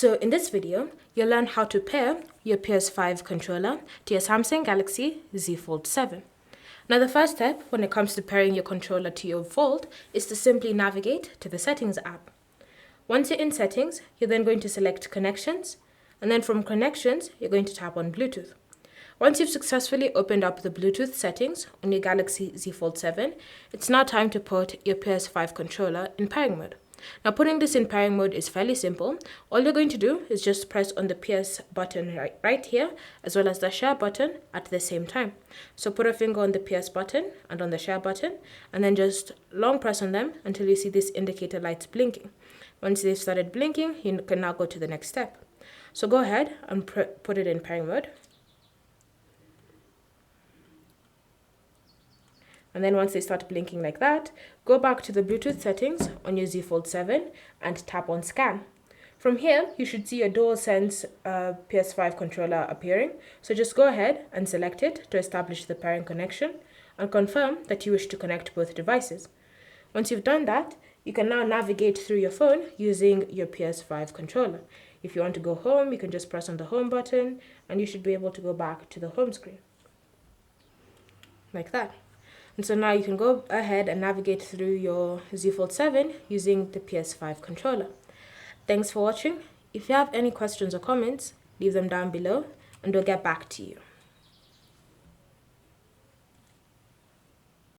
So in this video, you'll learn how to pair your PS5 controller to your Samsung Galaxy Z Fold 7. Now the first step when it comes to pairing your controller to your Fold is to simply navigate to the Settings app. Once you're in Settings, you're then going to select Connections, and then from Connections, you're going to tap on Bluetooth. Once you've successfully opened up the Bluetooth settings on your Galaxy Z Fold 7, it's now time to put your PS5 controller in pairing mode. Now putting this in pairing mode is fairly simple. All you're going to do is just press on the PS button right here, as well as the share button at the same time. So put a finger on the PS button and on the share button, and then just long press on them until you see this indicator lights blinking. Once they've started blinking, you can now go to the next step. So go ahead and put it in pairing mode. And then once they start blinking like that, go back to the Bluetooth settings on your Z Fold 7 and tap on Scan. From here, you should see your DualSense PS5 controller appearing. So just go ahead and select it to establish the pairing connection and confirm that you wish to connect both devices. Once you've done that, you can now navigate through your phone using your PS5 controller. If you want to go home, you can just press on the home button and you should be able to go back to the home screen. Like that. And so now you can go ahead and navigate through your Z Fold 7 using the PS5 controller. Thanks for watching. If you have any questions or comments, leave them down below and we'll get back to you.